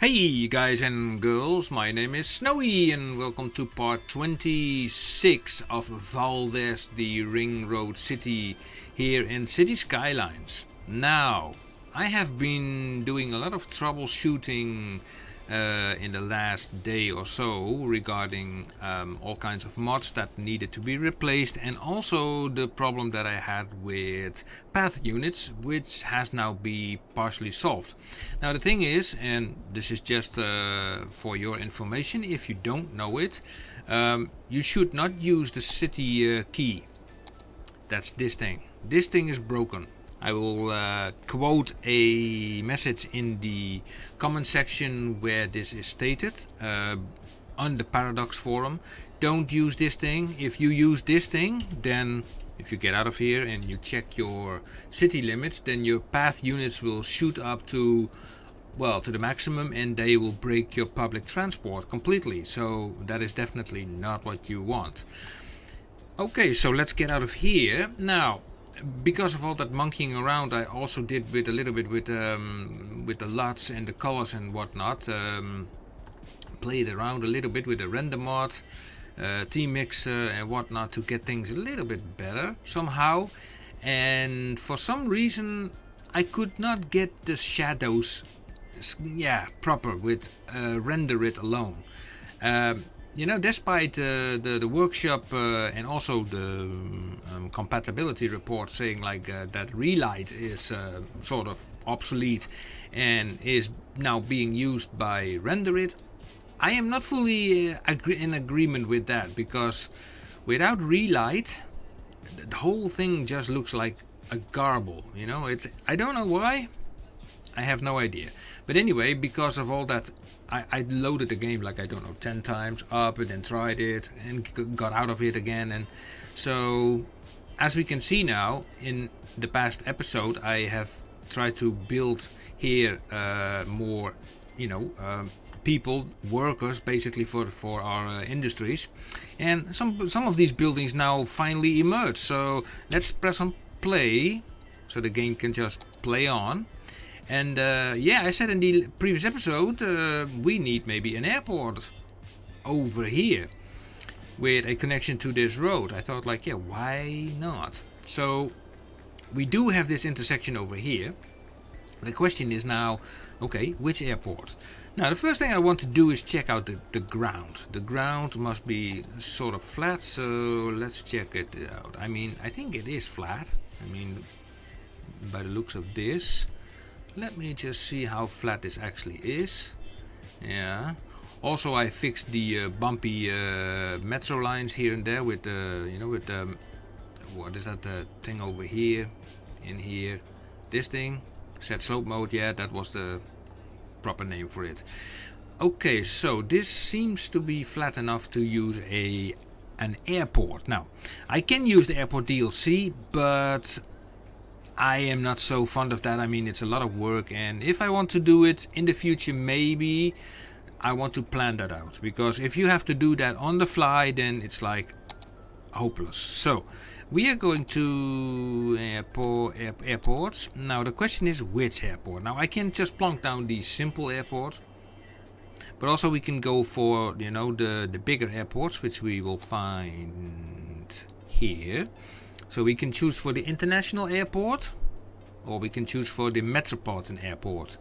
Hey guys and girls, my name is Snowy and welcome to part 26 of Valdez, the ring road city here in City Skylines. Now, I have been doing a lot of troubleshooting in the last day or so regarding all kinds of mods that needed to be replaced, and also the problem that I had with path units, which has now been partially solved. Now the thing is, and this is just for your information if you don't know it, you should not use the city key. That's this thing. This thing is broken. I will quote a message in the comment section where this is stated on the Paradox forum. Don't use this thing. If you use this thing, then if you get out of here and you check your city limits, then your path units will shoot up to, well, to the maximum, and they will break your public transport completely. So that is definitely not what you want. Okay, so let's get out of here. Now, because of all that monkeying around, I also did with a little bit with the LUTs and the colors and whatnot. Played around a little bit with the render mod, team mixer and whatnot to get things a little bit better somehow. And for some reason, I could not get the shadows, proper with render it alone. You know, despite the workshop and also the compatibility report saying like that relight is sort of obsolete and is now being used by RenderIt, I am not fully in agreement with that, because without relight the whole thing just looks like a garble. You know, I don't know why. I have no idea. But anyway, because of all that, I loaded the game like, I don't know, 10 times up and then tried it and got out of it again. And so, as we can see now, in the past episode, I have tried to build here more, people, workers, basically for our industries. And some of these buildings now finally emerge. So let's press on play so the game can just play on. And I said in the previous episode, we need maybe an airport over here with a connection to this road. I thought like, yeah, why not? So we do have this intersection over here. The question is now, okay, which airport? Now the first thing I want to do is check out the ground. The ground must be sort of flat, so let's check it out. I mean, I think it is flat. I mean, by the looks of this. Let me just see how flat this actually is. Yeah. Also, I fixed the bumpy metro lines here and there with what is that thing over here, in here, this thing, set slope mode. Yeah, that was the proper name for it. Okay, so this seems to be flat enough to use an airport. Now, I can use the airport DLC, but I am not so fond of that. I mean, it's a lot of work, and if I want to do it in the future, maybe I want to plan that out, because if you have to do that on the fly, then it's like hopeless. So we are going to airports. Now the question is, which airport? Now I can just plonk down the simple airport, but also we can go for, the bigger airports, which we will find here. So we can choose for the international airport, or we can choose for the metropolitan airport.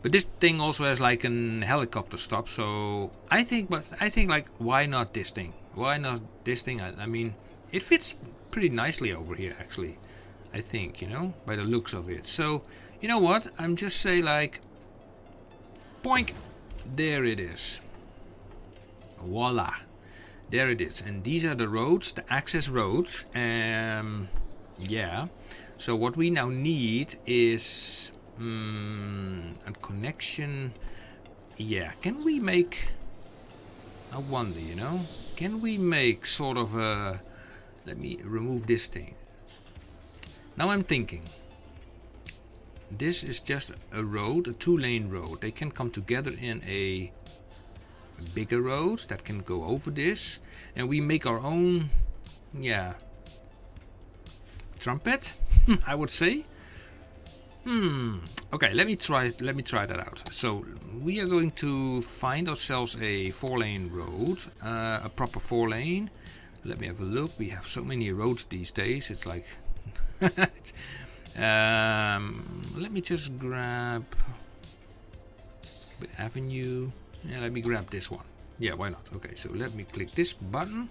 But this thing also has like an helicopter stop, so I think like, why not this thing? Why not this thing? I mean, it fits pretty nicely over here actually, I think, by the looks of it. So, you know what? I'm just say like, boink, there it is. Voila. There it is, and these are the roads, the access roads. So what we now need is a connection. Yeah, can we make, I wonder, can we make sort of a, let me remove this thing. Now I'm thinking, this is just a road, a 2-lane road. They can come together in a bigger road that can go over this, and we make our own trumpet. I would say Okay, let me try that out. So we are going to find ourselves a 4-lane road, a proper 4-lane. Let me have a look. We have so many roads these days. It's like let me just grab the avenue. Yeah, let me grab this one. Yeah, why not? Okay, so let me click this button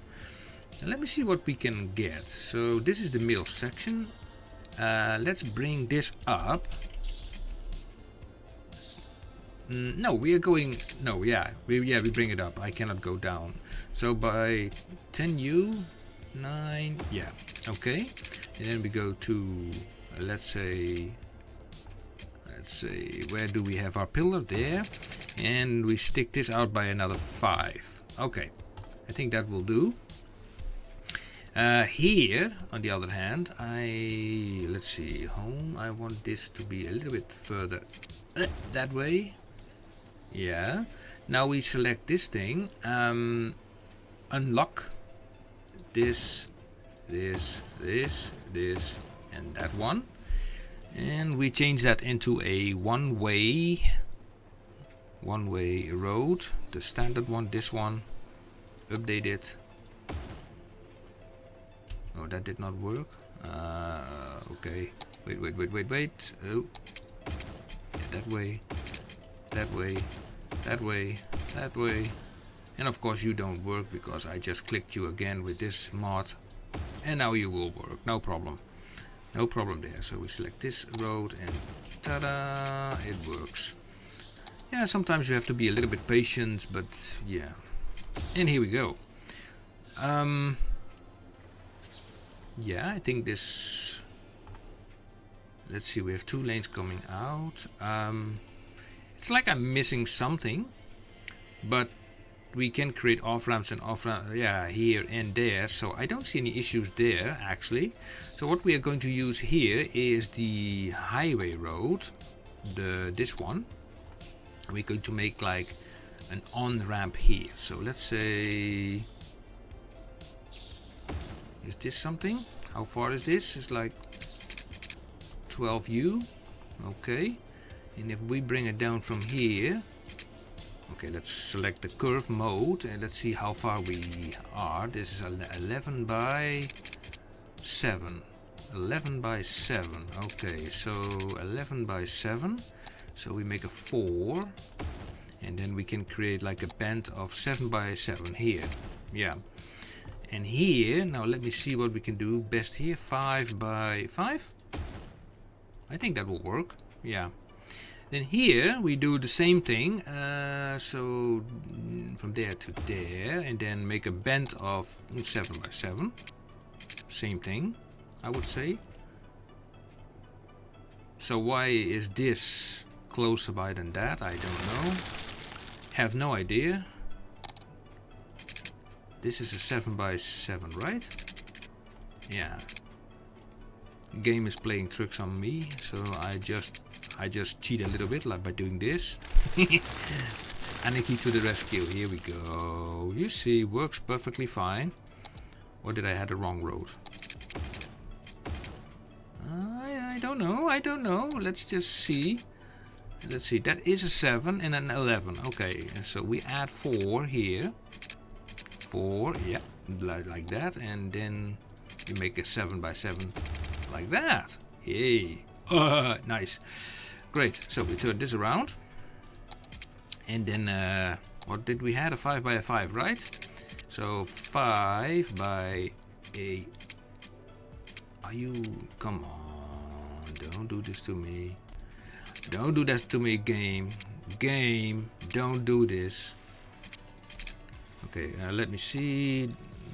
and let me see what we can get. So this is the middle section. Let's bring this up. No, we are going. No, yeah, we bring it up. I cannot go down. So by 10U, 9, yeah, okay. And then we go to, let's say, where do we have our pillar? There, and we stick this out by another 5. Okay, I think that will do. Here, on the other hand, let's see, home. I want this to be a little bit further that way. Yeah. Now we select this thing. Unlock this, and that one, and we change that into a one-way road. The standard one. This one. Update it. Oh, that did not work. Okay. Wait. Oh. Yeah, that way. And of course you don't work because I just clicked you again with this mod. And now you will work. No problem. No problem there. So we select this road and ta-da! It works. Yeah, sometimes you have to be a little bit patient, but yeah. And here we go. Yeah, I think this... Let's see, we have 2 lanes coming out. It's like I'm missing something, but we can create off-ramps and off-ramps, yeah, here and there. So I don't see any issues there, actually. So what we are going to use here is the highway road, this one. We're going to make like an on-ramp here. So let's say... Is this something? How far is this? It's like 12U. Okay. And if we bring it down from here, okay, let's select the curve mode and let's see how far we are. This is 11 by 7. 11 by 7. Okay, so 11 by 7. So we make a 4. And then we can create like a band of 7 by 7 here. Yeah. And here, now let me see what we can do best here. 5 by 5. I think that will work. Yeah. Then here we do the same thing, so from there to there, and then make a bend of 7 by 7. Same thing, I would say. So why is this closer by than that? I don't know. Have no idea. This is a 7 by 7, right? Yeah. Game is playing tricks on me, so I just cheat a little bit, like by doing this. Anarchy to the rescue. Here we go. You see, works perfectly fine. Or did I have the wrong road? I don't know. Let's just see. Let's see. That is a 7 and an 11. Okay, so we add 4 here. 4, yeah, like that, and then you make a 7 by 7 like that. Hey, nice. Great. So we turn this around, and then what did we have? A 5 by a 5, right? So 5 by a... Are you... Come on, don't do this to me. Don't do that to me, game. Game, don't do this. Okay, let me see.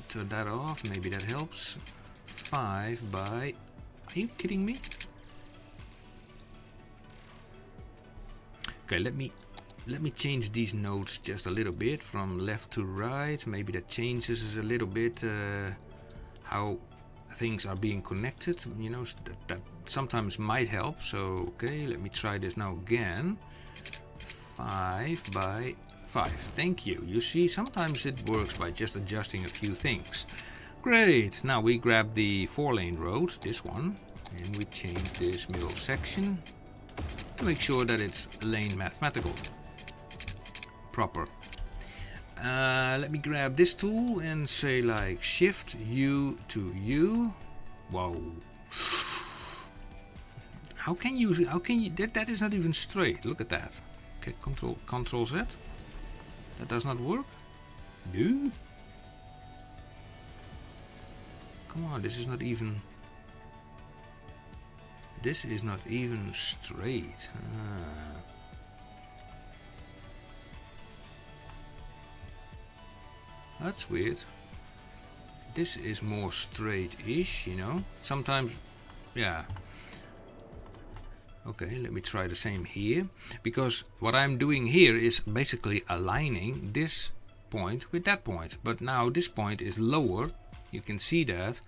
Turn that off. Maybe that helps. 5 by... Are you kidding me? Okay, let me change these nodes just a little bit from left to right. Maybe that changes a little bit how things are being connected. You know, that sometimes might help. So okay, let me try this now again. 5 by 5. Thank you. You see, sometimes it works by just adjusting a few things. Great. Now we grab the 4-lane road, this one, and we change this middle section. to make sure that it's lane mathematical proper. Let me grab this tool and say like shift U to U. Wow. How can you that is not even straight. Look at that. Okay, control Z. That does not work. No. Come on, this is not even straight. That's weird. This is more straight-ish, you know. Sometimes, yeah. Okay, let me try the same here. Because what I'm doing here is basically aligning this point with that point. But now this point is lower, you can see that,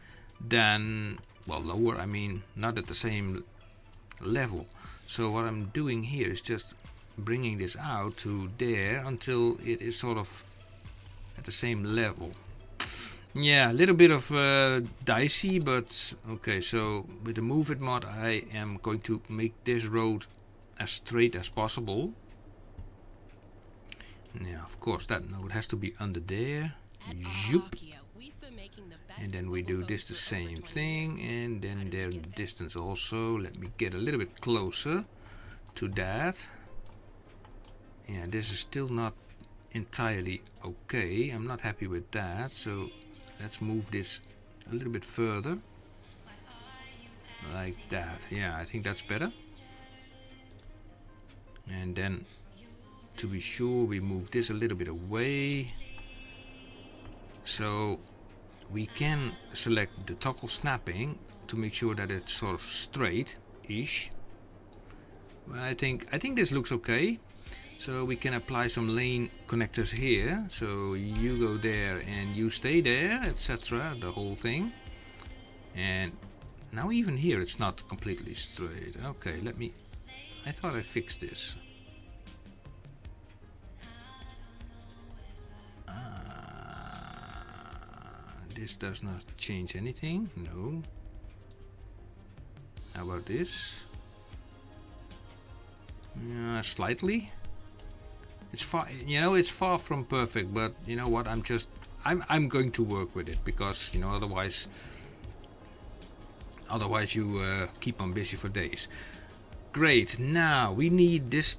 than, well, lower, I mean, not at the same level. So what I'm doing here is just bringing this out to there until it is sort of at the same level. Yeah, a little bit of dicey, but okay. So with the Move It mod, I am going to make this road as straight as possible. Now, of course, that node has to be under there. Zoop. And then we do this the same thing, and then there in the distance also. Let me get a little bit closer to that. Yeah, this is still not entirely okay. I'm not happy with that, so let's move this a little bit further, like that. Yeah, I think that's better. And then to be sure, we move this a little bit away, so we can select the toggle snapping to make sure that it's sort of straight-ish. Well, I think this looks okay. So we can apply some lane connectors here. So you go there and you stay there, etc. The whole thing. And now even here it's not completely straight. Okay, I thought I fixed this. This does not change anything. No. How about this? Slightly. It's far, you know, it's far from perfect, but you know what? I'm going to work with it, because you know, otherwise you keep on busy for days. Great. Now we need this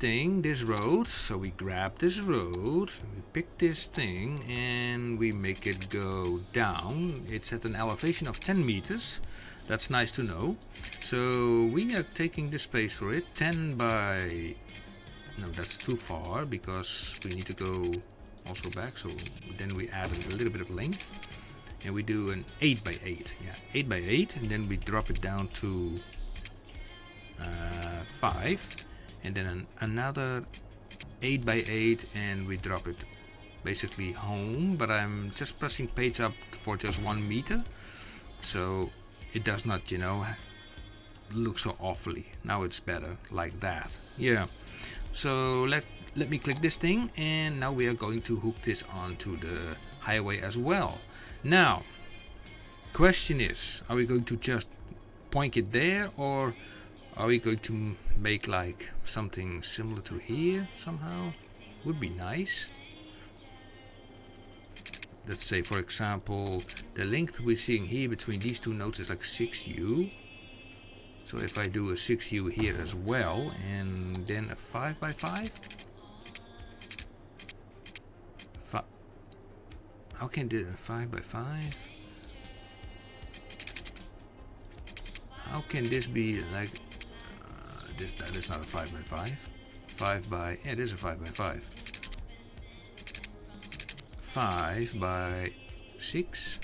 road. So we grab this road, we pick this thing, and we make it go down. It's at an elevation of 10 meters. That's nice to know. So we are taking the space for it. 10 by... No, that's too far, because we need to go also back. So then we add a little bit of length. And we do an 8 by 8. Yeah, 8 by 8. And then we drop it down to 5. And then another 8 by 8. And we drop it basically home. But I'm just pressing page up for just 1 meter. So it does not, you know, look so awfully. Now it's better like that. Yeah. So let me click this thing, and now we are going to hook this onto the highway as well. Now, question is, are we going to just point it there, or are we going to make like something similar to here somehow? Would be nice. Let's say, for example, the length we're seeing here between these two nodes is like 6U. So if I do a 6U here as well, and then a 5 by 5. How can do a 5 by 5? How can this be like that is not a 5 by 5. 5 by, yeah, it is a 5 by 5. 5 by 6.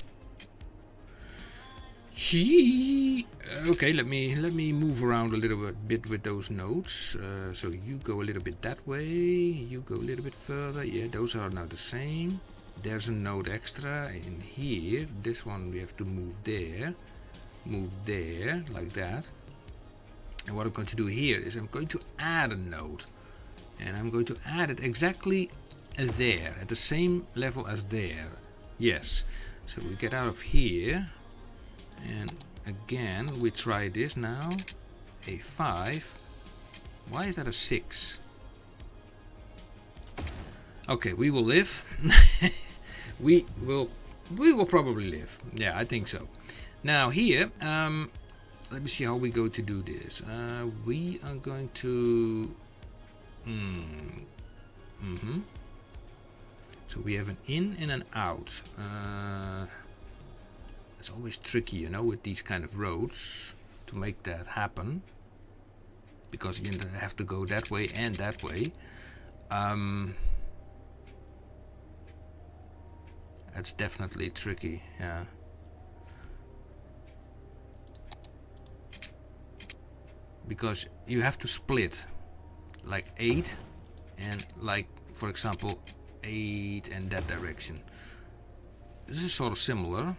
Okay, let me move around a little bit with those nodes. So you go a little bit that way, you go a little bit further. Yeah, those are now the same. There's a node extra in here. This one we have to move there, like that. And what I'm going to do here is I'm going to add a node, and I'm going to add it exactly there, at the same level as there. Yes. So we get out of here. And again, we try this now, a 5, Why is that a 6? Okay, we will live. we will probably live. Yeah, I think so. Now here, let me see how we go to do this. We are going to... So we have an in and an out. It's always tricky, you know, with these kind of roads to make that happen, because you have to go that way and that way. That's definitely tricky, yeah. Because you have to split like 8 and like, for example, 8 in that direction. This is sort of similar.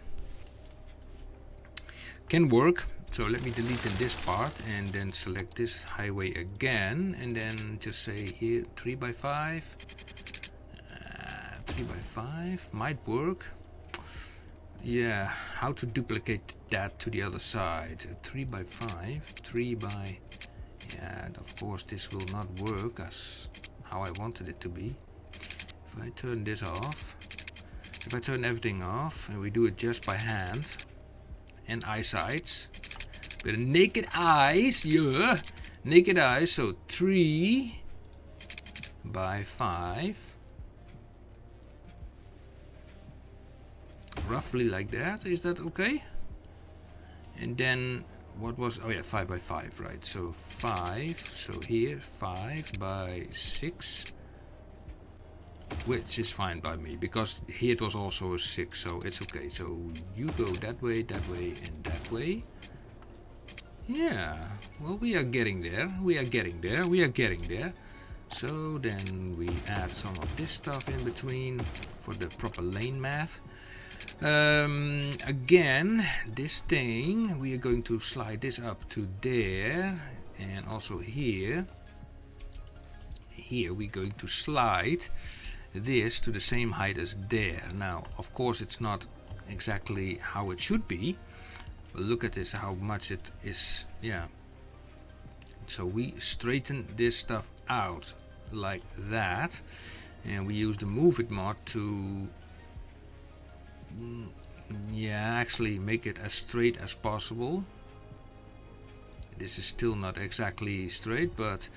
Can work. So let me delete in this part and then select this highway again, and then just say here 3 by 5. 3 by 5 might work. Yeah, how to duplicate that to the other side? 3 by 5, 3 by... Yeah, and of course this will not work as how I wanted it to be. If I turn this off, if I turn everything off and we do it just by hand and eyesights, with naked eyes, yeah, naked eyes, so 3 by 5. Roughly like that, is that okay? And then what was, oh yeah, 5 by 5, right? So 5, so here 5 by 6, which is fine by me, because here it was also a 6, so it's okay. So you go that way, and that way. Yeah, well, we are getting there, we are getting there, we are getting there. So then we add some of this stuff in between for the proper lane math. Again, this thing, we are going to slide this up to there, and also here we're going to slide this to the same height as there. Now, of course, it's not exactly how it should be, but look at this, how much it is. Yeah, so we straighten this stuff out like that, and we use the move it mod to actually make it as straight as possible. This is still not exactly straight, but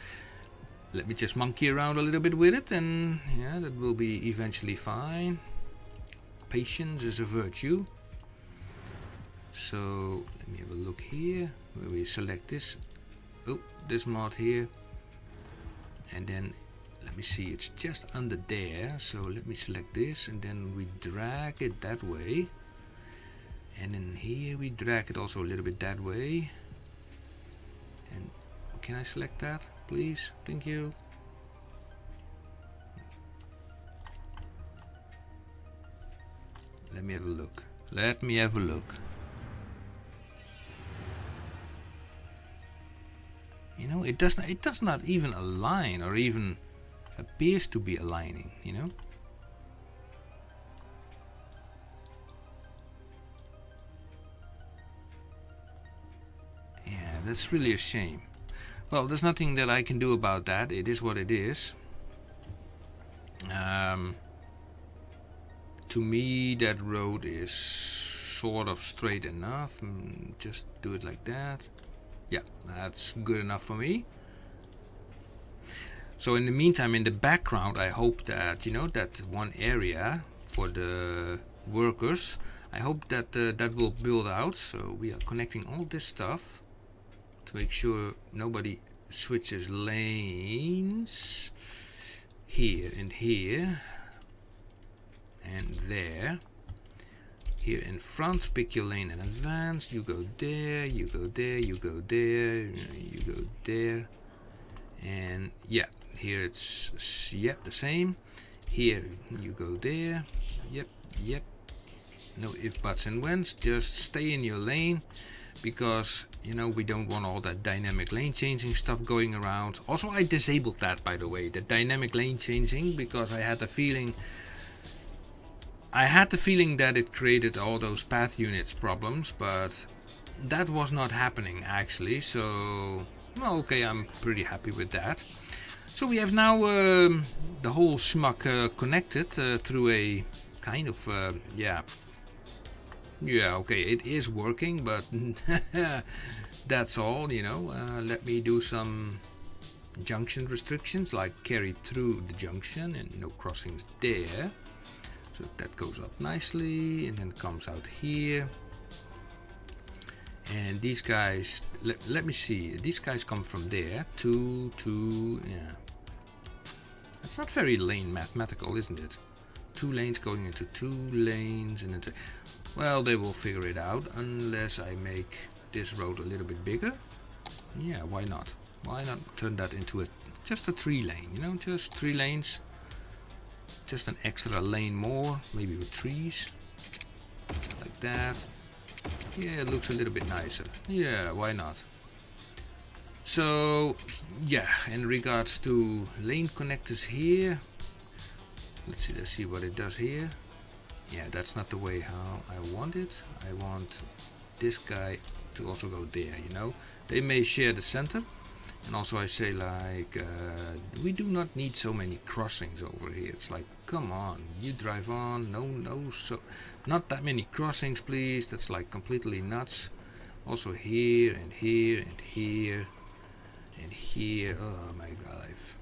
let me just monkey around a little bit with it, and yeah, that will be eventually fine. Patience is a virtue. So let me have a look here, where we select this, this mod here, and then let me see, it's just under there, so let me select this, and then we drag it that way, and then here we drag it also a little bit that way. And can I select that, please? Thank you. Let me have a look. Let me have a look. You know, it does not even align, or even appears to be aligning, you know. Yeah, that's really a shame. Well, there's nothing that I can do about that. It is what it is. To me, that road is sort of straight enough. Just do it like that. Yeah, that's good enough for me. So in the meantime, in the background, I hope that, you know, that one area for the workers, I hope that that will build out. So we are connecting all this stuff to make sure nobody switches lanes. Here and here and there. Here in front, pick your lane in advance. You go there, you go there, you go there, you go there. And yeah, here it's the same. Here you go there. Yep. No if, buts and whens. Just stay in your lane, because you know we don't want all that dynamic lane changing stuff going around. Also, I disabled that, by the way, the dynamic lane changing, because I had the feeling that it created all those path units problems, but that was not happening actually. So Well, okay, I'm pretty happy with that. So we have now the whole schmuck connected through a kind of, yeah, okay, it is working, but that's all, you know. Let me do some junction restrictions, like carry through the junction and no crossings there. So that goes up nicely and then comes out here. And these guys, let me see, these guys come from there to, yeah. That's not very lane mathematical, isn't it? 2 lanes going into 2 lanes and then, well, they will figure it out unless I make this road a little bit bigger. Yeah, why not? Why not turn that into just a 3 lane, you know, just 3 lanes. Just an extra lane more, maybe with trees, like that. Yeah, it looks a little bit nicer. Yeah, why not? So, yeah, in regards to lane connectors here, let's see what it does here. Yeah, that's not the way how I want it. I want this guy to also go there, you know. They may share the center. And also I say, like, we do not need so many crossings over here. It's like, come on, you drive on. No, so not that many crossings, please. That's like completely nuts. Also here and here and here and here. Oh my life.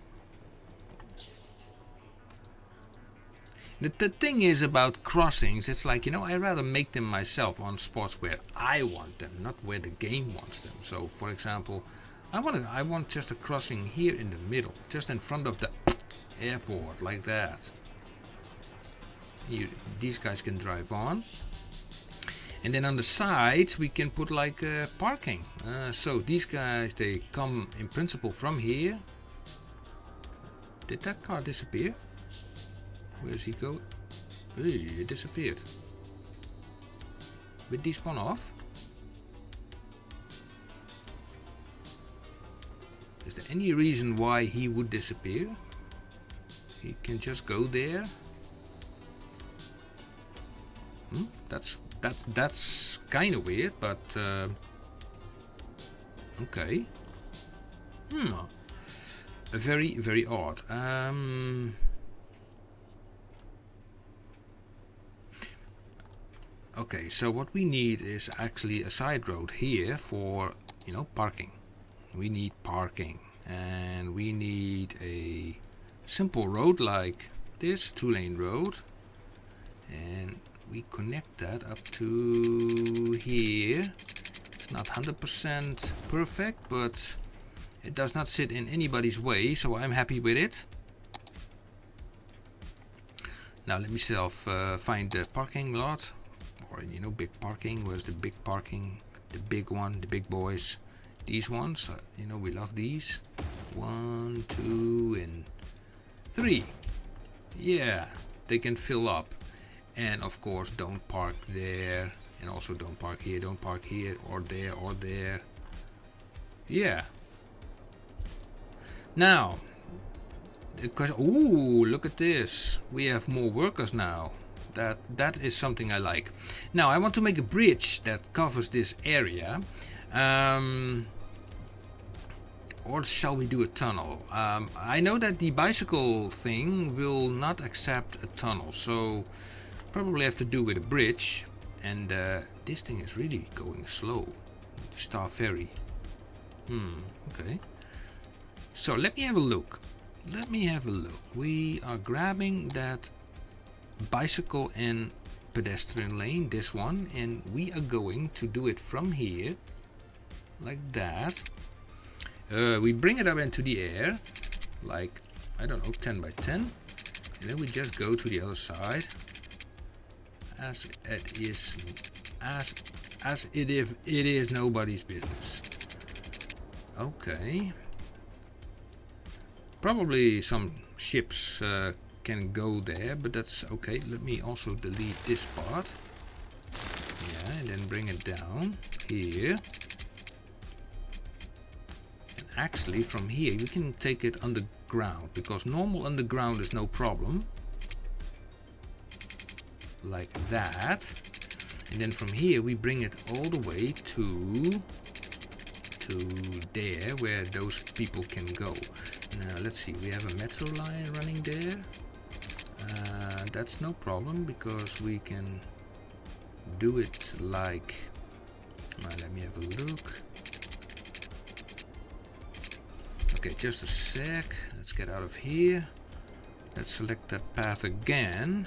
The thing is about crossings, it's like, you know, I rather make them myself on spots where I want them, not where the game wants them. So, for example, I want just a crossing here in the middle, just in front of the airport, like that. These guys can drive on. And then on the sides we can put like parking. So these guys, they come in principle from here. Did that car disappear? Where does he go? Hey, it disappeared. Did he spawn off? Is there any reason why he would disappear? He can just go there. That's kind of weird, but okay. Very odd. Okay, so what we need is actually a side road here for, you know, parking. We need parking, and we need a simple road like this 2-lane road, and we connect that up to here. It's not 100% perfect, but it does not sit in anybody's way, so I'm happy with it. Now let me find the parking lot, or, you know, big parking. Where's the big parking? The big one, the big boys. These ones, you know, we love these. 1, 2, and 3. Yeah, they can fill up. And of course, don't park there. And also don't park here, or there, or there. Yeah. Now, the question, ooh, look at this. We have more workers now. That is something I like. Now, I want to make a bridge that covers this area. Or shall we do a tunnel? I know that the bicycle thing will not accept a tunnel, so probably have to do with a bridge. And this thing is really going slow. Star Ferry. Okay. So let me have a look. We are grabbing that bicycle and pedestrian lane, this one, and we are going to do it from here, like that. We bring it up into the air, like, I don't know, 10 by 10, and then we just go to the other side, as it is nobody's business. Okay. Probably some ships can go there, but that's okay. Let me also delete this part. Yeah, and then bring it down here. And actually from here we can take it underground, because normal underground is no problem. Like that. And then from here we bring it all the way to to there where those people can go. Now let's see, we have a metro line running there. That's no problem because we can do it like, let me have a look. Okay, just a sec, let's get out of here. Let's select that path again,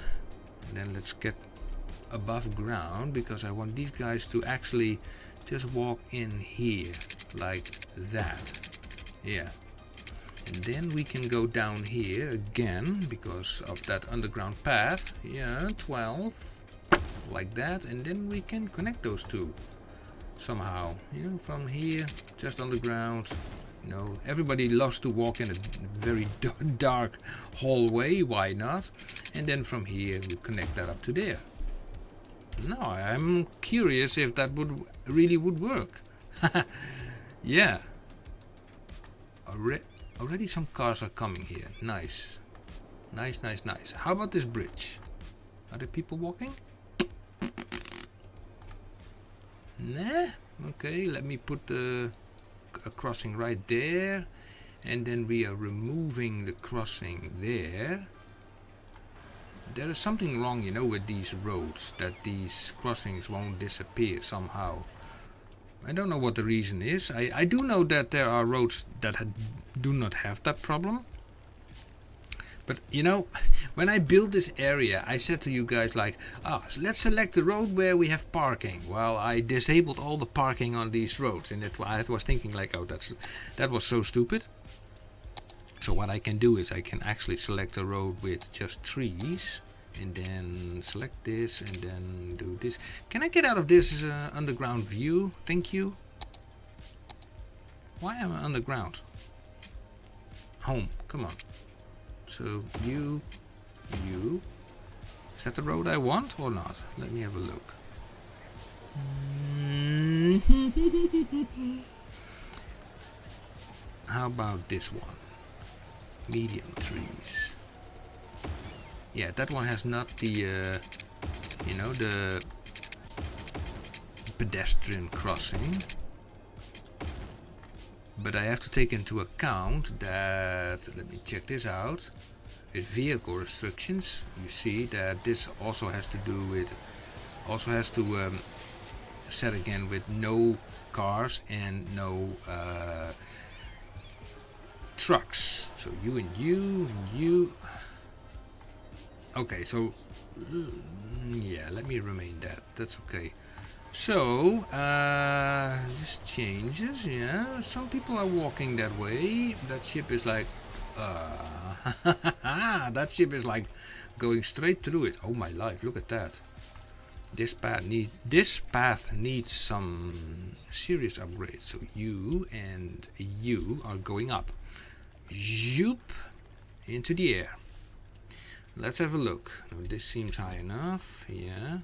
and then let's get above ground because I want these guys to actually just walk in here like that. Yeah. And then we can go down here again because of that underground path. Yeah, 12 like that, and then we can connect those two somehow, you know, from here just underground. You know, everybody loves to walk in a very dark hallway, why not? And then from here we connect that up to there. Now I'm curious if that really would work. Yeah. Already some cars are coming here. Nice. Nice, nice, nice. How about this bridge? Are there people walking? Nah. Okay, let me put a crossing right there. And then we are removing the crossing there. There is something wrong, you know, with these roads, that these crossings won't disappear somehow. I don't know what the reason is. I do know that there are roads that do not have that problem. But, you know, when I built this area, I said to you guys like, so let's select the road where we have parking. Well, I disabled all the parking on these roads. And I was thinking like, oh, that was so stupid. So what I can do is I can actually select a road with just trees. And then select this and then do this. Can I get out of this underground view? Thank you. Why am I underground? Home, come on. So you. Is that the road I want or not? Let me have a look. How about this one? Medium trees. Yeah, that one has not the, you know, the pedestrian crossing. But I have to take into account that, let me check this out, with vehicle restrictions, you see that this also has to do with, set again with no cars and no trucks. So you and you and you. Okay, so yeah, let me remain that. That's okay. So this changes. Yeah, some people are walking that way. That ship is like, that ship is like going straight through it. Oh my life! Look at that. This path needs some serious upgrades. So you and you are going up. Zoop into the air. Let's have a look. Now, this seems high enough. Yeah.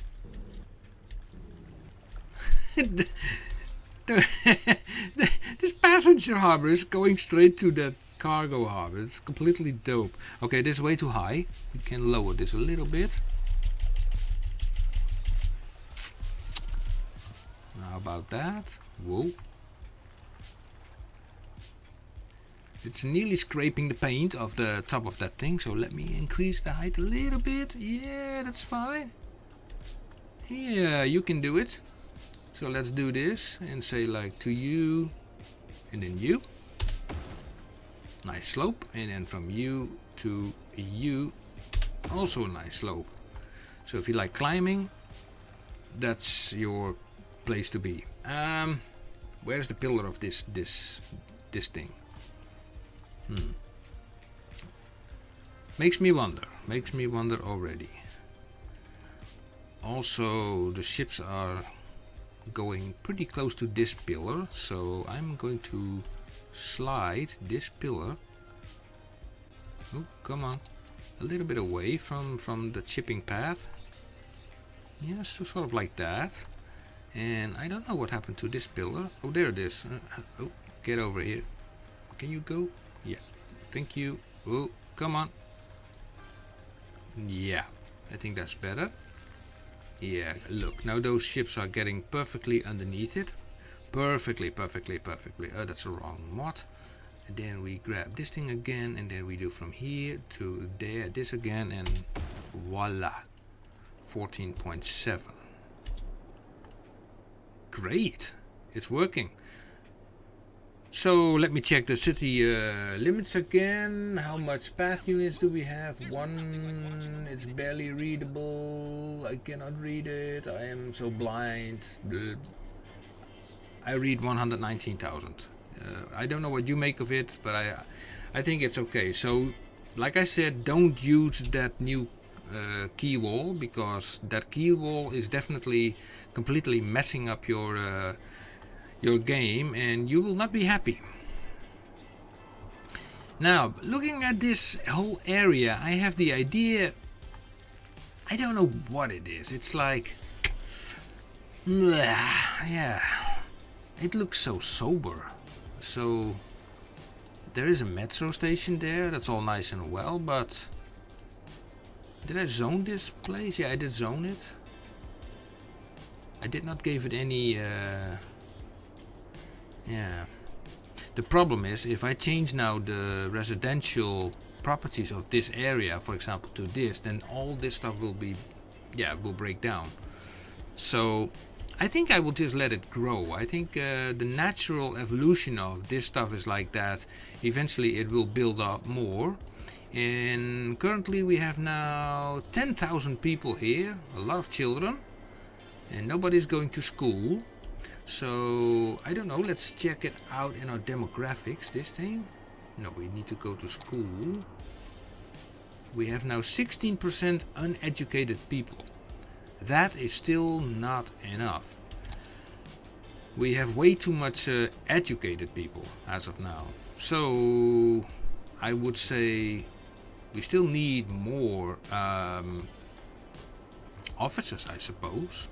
This passenger harbor is going straight to that cargo harbor. It's completely dope. Okay, this is way too high. We can lower this a little bit. How about that? Whoa. It's nearly scraping the paint off the top of that thing, so let me increase the height a little bit. Yeah, that's fine. Yeah, you can do it. So let's do this and say like to you and then you. Nice slope. And then from you to you, also a nice slope. So if you like climbing, that's your place to be. Where's the pillar of this thing? Makes me wonder already. Also, the ships are going pretty close to this pillar, so I'm going to slide this pillar, oh come on, a little bit away from the chipping path. Yes, so sort of like that. And I don't know what happened to this pillar. Oh, there it is. Oh, get over here. Can you go? Yeah, thank you. Oh, come on. Yeah, I think that's better. Yeah, look, now those ships are getting perfectly underneath it. perfectly. Oh, that's the wrong mod. And then we grab this thing again, and then we do from here to there, this again, and voila, 14.7. Great, it's working. So let me check the city limits again. How much path units do we have? 1, it's barely readable. I cannot read it, I am so blind. I read 119,000. I don't know what you make of it, but I think it's okay. So like I said, don't use that new key wall, because that key wall is definitely completely messing up your game, and you will not be happy. Now, looking at this whole area, I have the idea, I don't know what it is. It's like, yeah, it looks so sober. So there is a metro station there, that's all nice and well, but did I zone this place? Yeah, I did zone it. I did not give it any yeah. The problem is, if I change now the residential properties of this area, for example, to this, then all this stuff will be, will break down. So I think I will just let it grow. I think the natural evolution of this stuff is like that. Eventually it will build up more. And currently we have now 10,000 people here, a lot of children, and nobody's going to school. So I don't know, let's check it out in our demographics, this thing. No, we need to go to school. We have now 16% uneducated people. That is still not enough. We have way too much educated people as of now. So I would say we still need more officers, I suppose.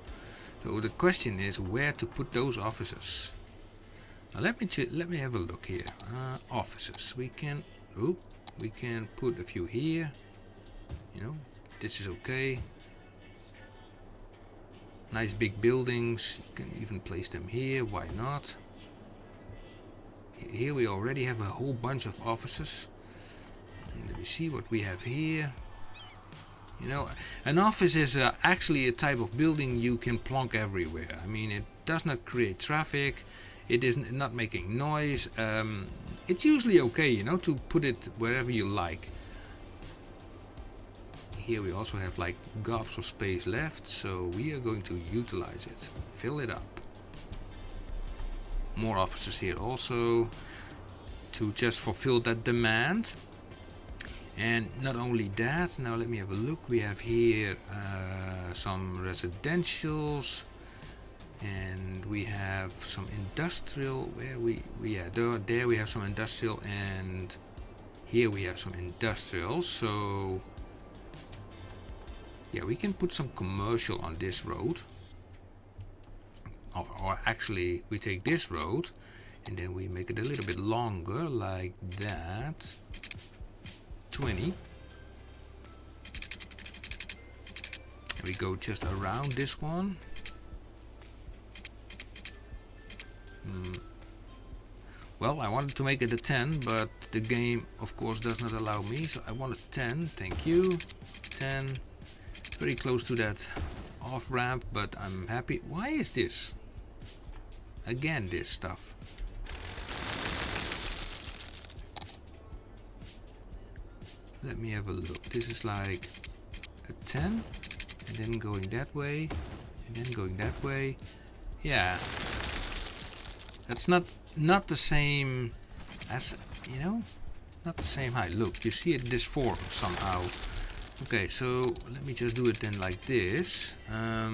So the question is where to put those officers. Now let me have a look here. Officers. We can put a few here. You know, this is okay. Nice big buildings. You can even place them here. Why not? Here we already have a whole bunch of officers. And let me see what we have here. You know, an office is actually a type of building you can plonk everywhere. I mean, it does not create traffic, it is not making noise. It's usually okay, you know, to put it wherever you like. Here we also have like gobs of space left, so we are going to utilize it, fill it up. More officers here also, to just fulfill that demand. And not only that, now let me have a look. We have here some residentials, and we have some industrial. There we have some industrial, and here we have some industrial. So yeah, we can put some commercial on this road, or actually we take this road and then we make it a little bit longer, like that. 20. We go just around this one. Well, I wanted to make it a 10, but the game of course does not allow me, so I wanted 10. Thank you. 10. Very close to that off ramp, but I'm happy. Why is this? Again, this stuff. Let me have a look. This is like a 10, and then going that way, and then going that way. Yeah, that's not the same as, you know, not the same height. Look, you see it disformed somehow. Okay, so let me just do it then like this. Yeah.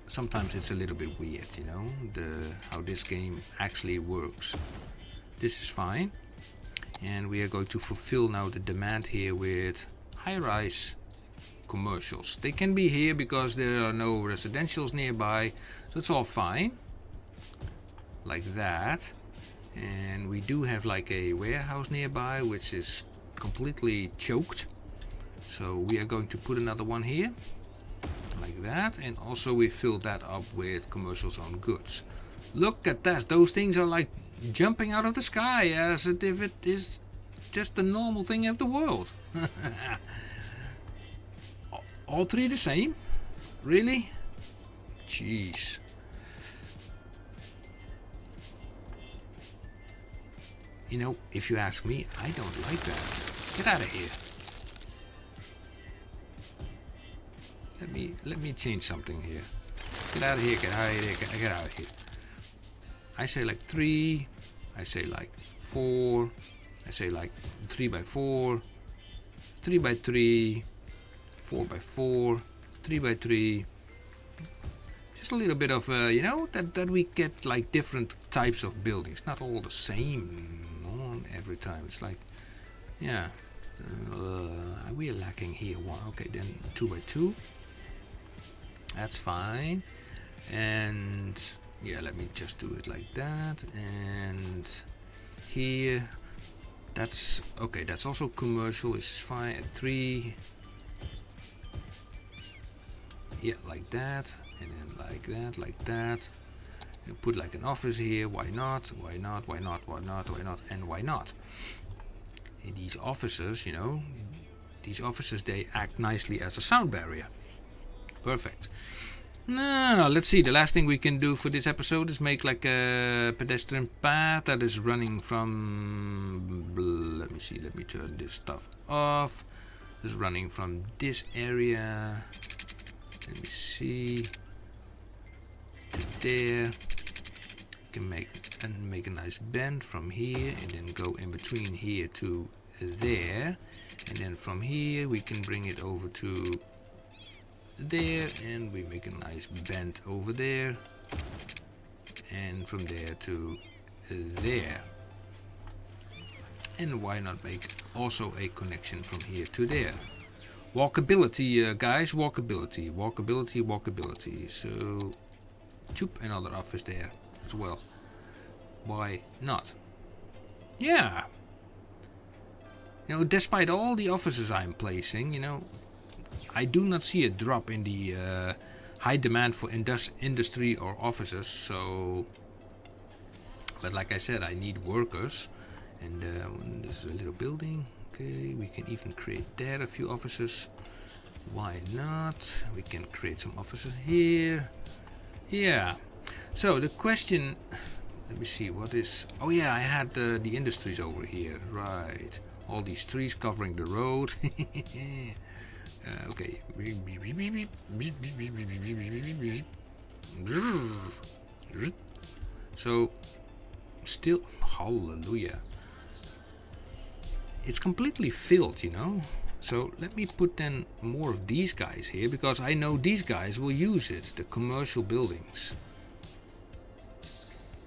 Sometimes it's a little bit weird, you know, how this game actually works. This is fine, and we are going to fulfill now the demand here with high-rise commercials. They can be here because there are no residentials nearby, so it's all fine, like that. And we do have like a warehouse nearby, which is completely choked. So we are going to put another one here, like that, and also we fill that up with commercial zone goods. Look at that, those things are like jumping out of the sky as if it is just the normal thing of the world. All three the same? Really? Jeez. You know, if you ask me, I don't like that. Get out of here. Let me change something here. Get out of here, get out of here, get out of here. I say like 3, I say like 4, I say like 3 by 4, 3 by 3, 4 by 4, 3 by 3. Just a little bit of, you know, that we get like different types of buildings, not all the same every time. It's like, yeah, we're lacking here one. Okay, then 2 by 2. That's fine. And yeah, let me just do it like that. And here, that's okay. That's also commercial. It's fine at 3. Yeah, like that, and then like that, like that. You put like an office here. Why not? Why not? Why not? Why not? Why not? And why not? And these offices, you know, these offices, they act nicely as a sound barrier. Perfect. Now, let's see. The last thing we can do for this episode is make like a pedestrian path that is running from. Let me see. Let me turn this stuff off. It's running from this area. Let me see. To there. We can make a nice bend from here and then go in between here to there. And then from here we can bring it over to there, and we make a nice bend over there, and from there to there. And why not make also a connection from here to there? Walkability, guys, walkability, walkability, walkability. So, choop, another office there as well. Why not? Yeah. You know, despite all the offices I'm placing, you know, I do not see a drop in the high demand for industry or offices. So, but like I said, I need workers, and this is a little building. Okay, we can even create there a few offices. Why not? We can create some offices here. Yeah. So the question, let me see, what is? Oh yeah, I had the industries over here, right? All these trees covering the road. Okay. So, still, hallelujah. It's completely filled, you know. So let me put then more of these guys here, because I know these guys will use it. The commercial buildings.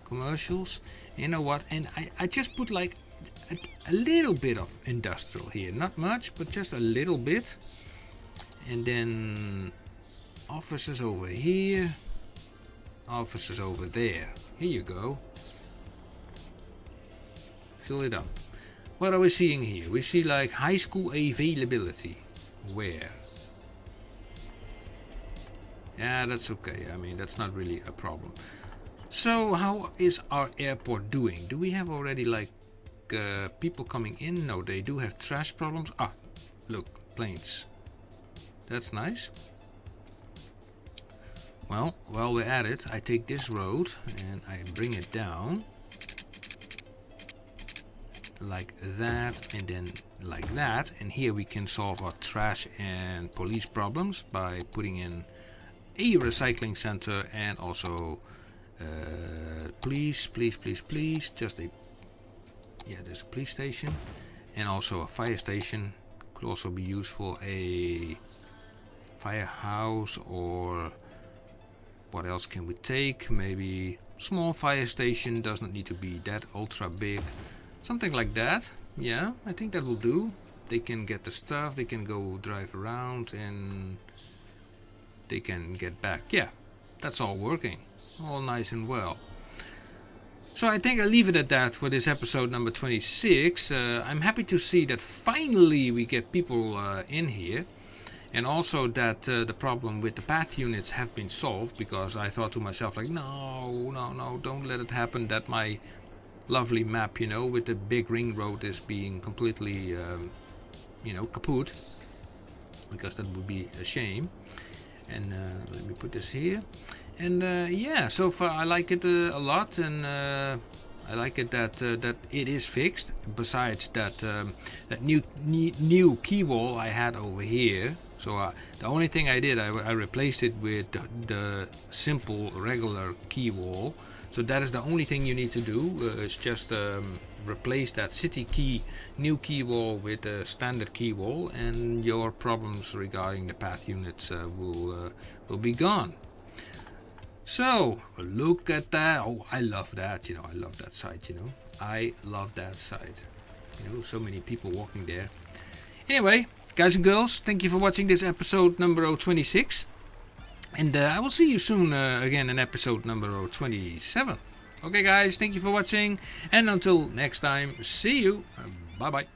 Commercials. You know what? And I just put like a little bit of industrial here. Not much, but just a little bit. And then offices over here, offices over there. Here you go. Fill it up. What are we seeing here? We see like high school availability. Where? Yeah, that's okay. I mean, that's not really a problem. So how is our airport doing? Do we have already like people coming in? No, they do have trash problems. Ah, look, planes. That's nice. Well, while we're at it, I take this road and I bring it down like that, and then like that. And here we can solve our trash and police problems by putting in a recycling center and also please, just a, yeah, there's a police station and also a fire station. Could also be useful, a firehouse, or what else can we take? Maybe small fire station, does not need to be that ultra big. Something like that. Yeah, I think that will do. They can get the stuff, they can go drive around, and they can get back. Yeah, that's all working. All nice and well. So I think I'll leave it at that for this episode number 26. I'm happy to see that finally we get people in here. And also that the problem with the path units have been solved, because I thought to myself like, no, don't let it happen that my lovely map, you know, with the big ring road is being completely, you know, kaput. Because that would be a shame. And let me put this here. And yeah, so far I like it a lot, and I like it that that it is fixed. Besides that, that new key wall I had over here. So the only thing I did, I replaced it with the simple regular key wall. So that is the only thing you need to do. It's just replace that city key, new key wall with a standard key wall, and your problems regarding the path units will be gone. So look at that. Oh, I love that. You know, I love that site. You know, I love that site. You know, so many people walking there. Anyway, guys and girls, thank you for watching this episode number 26. And I will see you soon again in episode number 27. Okay guys, thank you for watching. And until next time, see you. Bye bye.